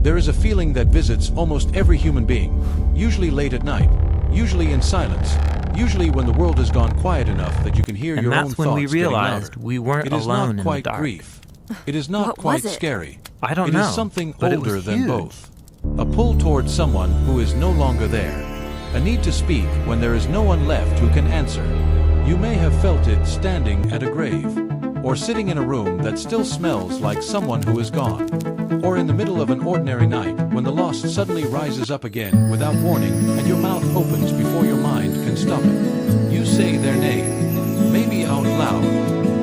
There is a feeling that visits almost every human being, usually late at night, usually in silence, usually when the world has gone quiet enough that you can hear your own thoughts getting louder. And that's when we realized we weren't alone in the dark. It is not quite grief. It is not quite scary. I don't know. It is something older than both. A pull towards someone who is no longer there. A need to speak when there is no one left who can answer. You may have felt it standing at a grave, or sitting in a room that still smells like someone who is gone, or in the middle of an ordinary night when the lost suddenly rises up again without warning and your mouth opens before your mind can stop it. You say their name, maybe out loud,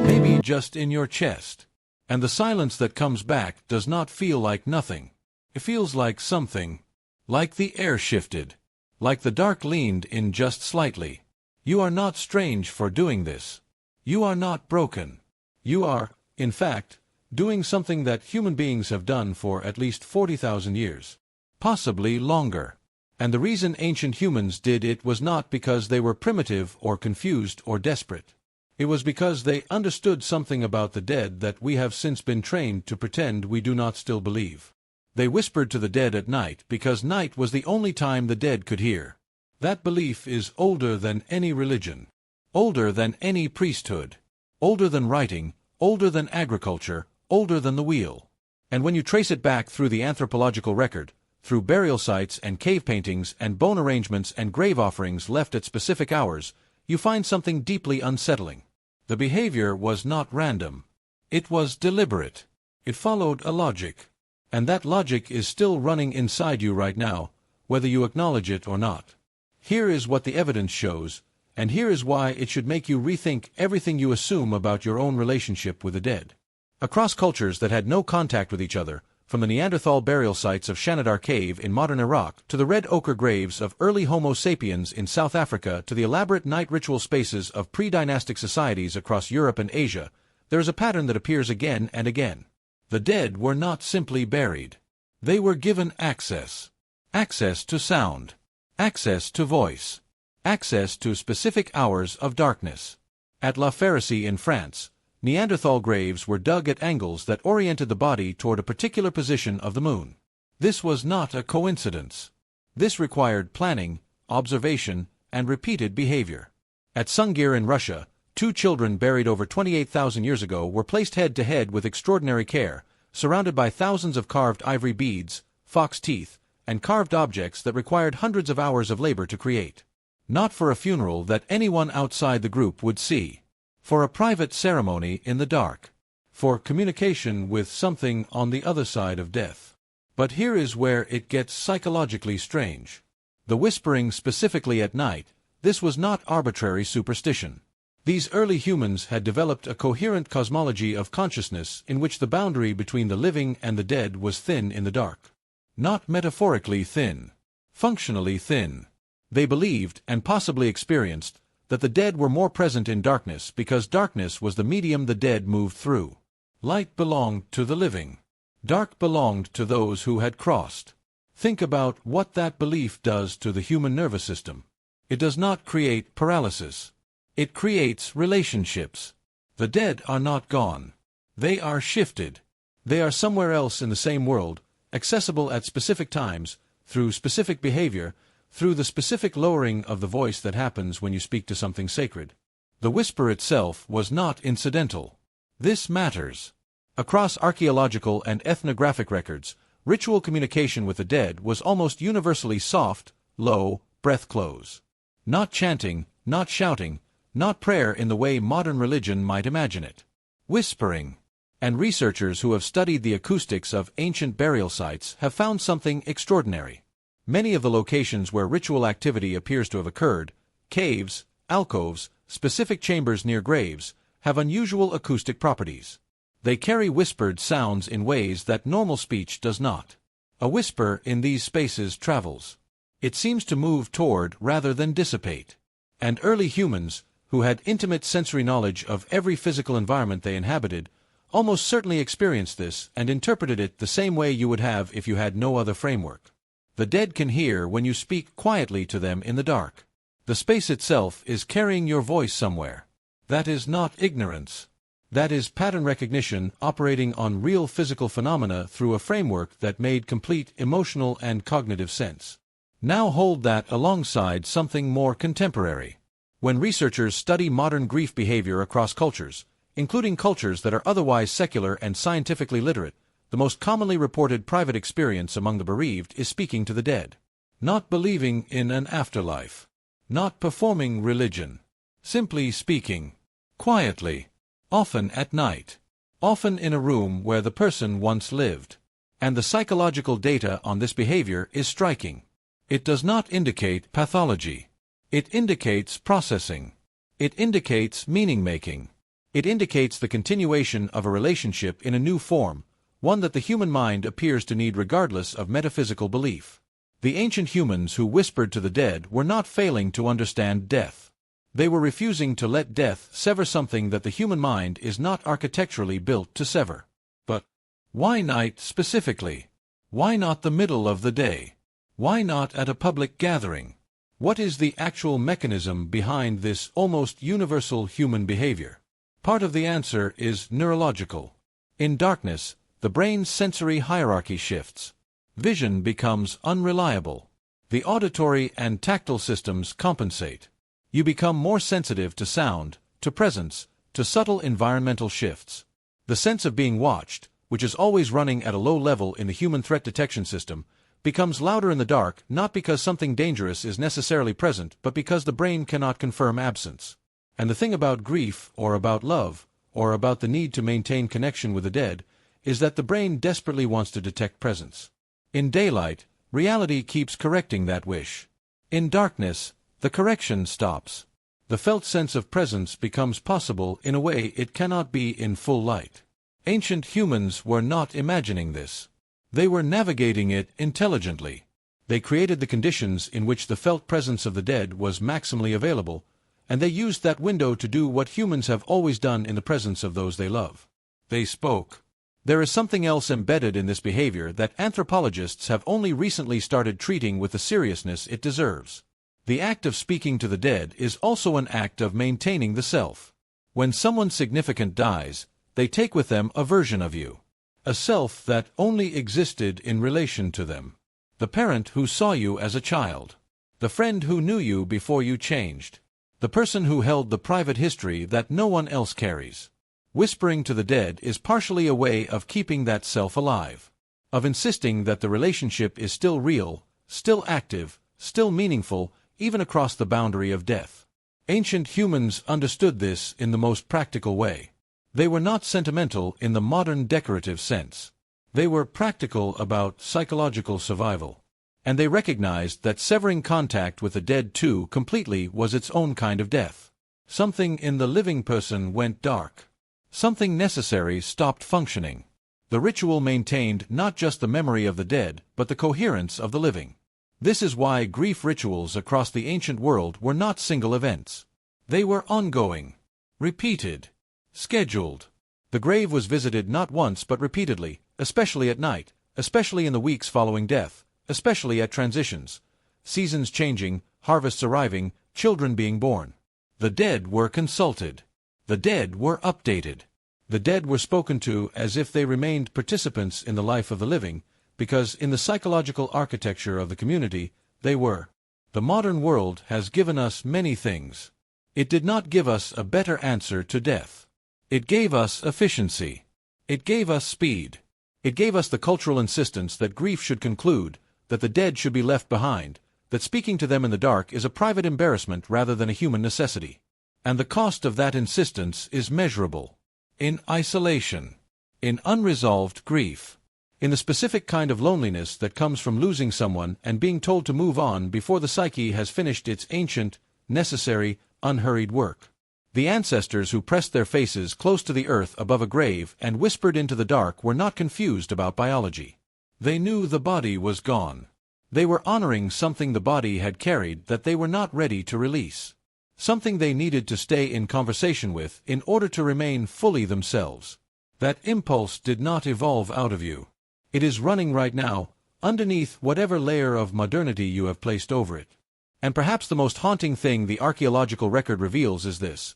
maybe just in your chest, and the silence that comes back does not feel like nothing. It feels like something, like the air shifted, like the dark leaned in just slightly. You are not strange for doing this. You are not broken. You are, in fact, doing something that human beings have done for at least 40,000 years, possibly longer. And the reason ancient humans did it was not because they were primitive or confused or desperate. It was because they understood something about the dead that we have since been trained to pretend we do not still believe. They whispered to the dead at night because night was the only time the dead could hear. That belief is older than any religion, older than any priesthood, older than writing, older than agriculture, older than the wheel. And when you trace it back through the anthropological record, through burial sites and cave paintings and bone arrangements and grave offerings left at specific hours, you find something deeply unsettling. The behavior was not random. It was deliberate. It followed a logic. And that logic is still running inside you right now, whether you acknowledge it or not. Here is what the evidence shows, and here is why it should make you rethink everything you assume about your own relationship with the dead. Across cultures that had no contact with each other, from the Neanderthal burial sites of Shanidar Cave in modern Iraq to the red ochre graves of early Homo sapiens in South Africa to the elaborate night ritual spaces of pre-dynastic societies across Europe and Asia, there is a pattern that appears again and again. The dead were not simply buried. They were given access. Access to sound. Access to voice. Access to specific hours of darkness. At La Ferrassie in France, Neanderthal graves were dug at angles that oriented the body toward a particular position of the moon. This was not a coincidence. This required planning, observation, and repeated behavior. At Sunghir in Russia, 2 children buried over 28,000 years ago were placed head-to-head with extraordinary care, surrounded by thousands of carved ivory beads, fox teeth, and carved objects that required hundreds of hours of labor to create. Not for a funeral that anyone outside the group would see. For a private ceremony in the dark. For communication with something on the other side of death. But here is where it gets psychologically strange. The whispering specifically at night, this was not arbitrary superstition. These early humans had developed a coherent cosmology of consciousness in which the boundary between the living and the dead was thin in the dark. Not metaphorically thin. Functionally thin. They believed, and possibly experienced, that the dead were more present in darkness because darkness was the medium the dead moved through. Light belonged to the living. Dark belonged to those who had crossed. Think about what that belief does to the human nervous system. It does not create paralysis. It creates relationships. The dead are not gone. They are shifted. They are somewhere else in the same world, accessible at specific times, through specific behavior, through the specific lowering of the voice that happens when you speak to something sacred. The whisper itself was not incidental. This matters. Across archaeological and ethnographic records, ritual communication with the dead was almost universally soft, low, breath-close. Not chanting, not shouting, not prayer in the way modern religion might imagine it. Whispering. And researchers who have studied the acoustics of ancient burial sites have found something extraordinary. Many of the locations where ritual activity appears to have occurred, caves, alcoves, specific chambers near graves, have unusual acoustic properties. They carry whispered sounds in ways that normal speech does not. A whisper in these spaces travels. It seems to move toward rather than dissipate. And early humans, who had intimate sensory knowledge of every physical environment they inhabited, almost certainly experienced this and interpreted it the same way you would have if you had no other framework. The dead can hear when you speak quietly to them in the dark. The space itself is carrying your voice somewhere. That is not ignorance. That is pattern recognition operating on real physical phenomena through a framework that made complete emotional and cognitive sense. Now hold that alongside something more contemporary. When researchers study modern grief behavior across cultures, including cultures that are otherwise secular and scientifically literate, the most commonly reported private experience among the bereaved is speaking to the dead. Not believing in an afterlife. Not performing religion. Simply speaking. Quietly. Often at night. Often in a room where the person once lived. And the psychological data on this behavior is striking. It does not indicate pathology. It indicates processing. It indicates meaning-making. It indicates the continuation of a relationship in a new form, one that the human mind appears to need regardless of metaphysical belief. The ancient humans who whispered to the dead were not failing to understand death. They were refusing to let death sever something that the human mind is not architecturally built to sever. But why night specifically? Why not the middle of the day? Why not at a public gathering? What is the actual mechanism behind this almost universal human behavior? Part of the answer is neurological. In darkness, the brain's sensory hierarchy shifts. Vision becomes unreliable. The auditory and tactile systems compensate. You become more sensitive to sound, to presence, to subtle environmental shifts. The sense of being watched, which is always running at a low level in the human threat detection system, becomes louder in the dark not because something dangerous is necessarily present but because the brain cannot confirm absence. And the thing about grief, or about love, or about the need to maintain connection with the dead, is that the brain desperately wants to detect presence. In daylight, reality keeps correcting that wish. In darkness, the correction stops. The felt sense of presence becomes possible in a way it cannot be in full light. Ancient humans were not imagining this. They were navigating it intelligently. They created the conditions in which the felt presence of the dead was maximally available, and they used that window to do what humans have always done in the presence of those they love. They spoke. There is something else embedded in this behavior that anthropologists have only recently started treating with the seriousness it deserves. The act of speaking to the dead is also an act of maintaining the self. When someone significant dies, they take with them a version of you. A self that only existed in relation to them. The parent who saw you as a child. The friend who knew you before you changed. The person who held the private history that no one else carries. Whispering to the dead is partially a way of keeping that self alive. Of insisting that the relationship is still real, still active, still meaningful, even across the boundary of death. Ancient humans understood this in the most practical way. They were not sentimental in the modern decorative sense. They were practical about psychological survival. And they recognized that severing contact with the dead too completely was its own kind of death. Something in the living person went dark. Something necessary stopped functioning. The ritual maintained not just the memory of the dead, but the coherence of the living. This is why grief rituals across the ancient world were not single events. They were ongoing, repeated, scheduled. The grave was visited not once but repeatedly, especially at night, especially in the weeks following death, especially at transitions, seasons changing, harvests arriving, children being born. The dead were consulted. The dead were updated. The dead were spoken to as if they remained participants in the life of the living, because in the psychological architecture of the community, they were. The modern world has given us many things. It did not give us a better answer to death. It gave us efficiency. It gave us speed. It gave us the cultural insistence that grief should conclude, that the dead should be left behind, that speaking to them in the dark is a private embarrassment rather than a human necessity. And the cost of that insistence is measurable. In isolation. In unresolved grief. In the specific kind of loneliness that comes from losing someone and being told to move on before the psyche has finished its ancient, necessary, unhurried work. The ancestors who pressed their faces close to the earth above a grave and whispered into the dark were not confused about biology. They knew the body was gone. They were honoring something the body had carried that they were not ready to release. Something they needed to stay in conversation with in order to remain fully themselves. That impulse did not evolve out of you. It is running right now, underneath whatever layer of modernity you have placed over it. And perhaps the most haunting thing the archaeological record reveals is this.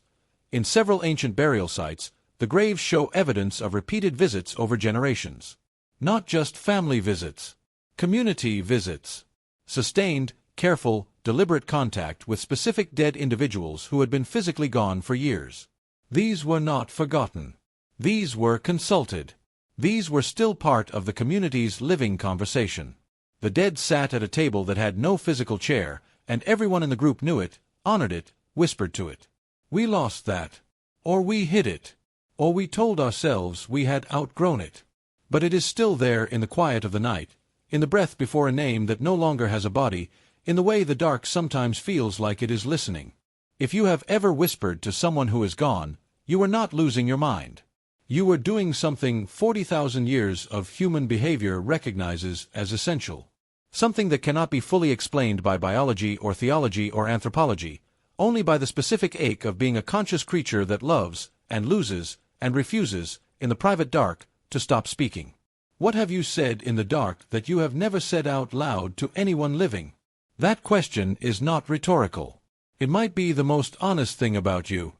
In several ancient burial sites, The graves show evidence of repeated visits over generations. Not just family visits. Community visits. Sustained, careful, deliberate contact with specific dead individuals who had been physically gone for years. These were not forgotten. These were consulted. These were still part of the community's living conversation. The dead sat at a table that had no physical chair, and everyone in the group knew it, honored it, whispered to it. We lost that. Or we hid it. Or we told ourselves we had outgrown it. But it is still there in the quiet of the night, in the breath before a name that no longer has a body, in the way the dark sometimes feels like it is listening. If you have ever whispered to someone who is gone, you were not losing your mind. You were doing something 40,000 years of human behavior recognizes as essential. Something that cannot be fully explained by biology or theology or anthropology, only by the specific ache of being a conscious creature that loves, and loses, and refuses, in the private dark, to stop speaking. What have you said in the dark that you have never said out loud to anyone living? That question is not rhetorical. It might be the most honest thing about you.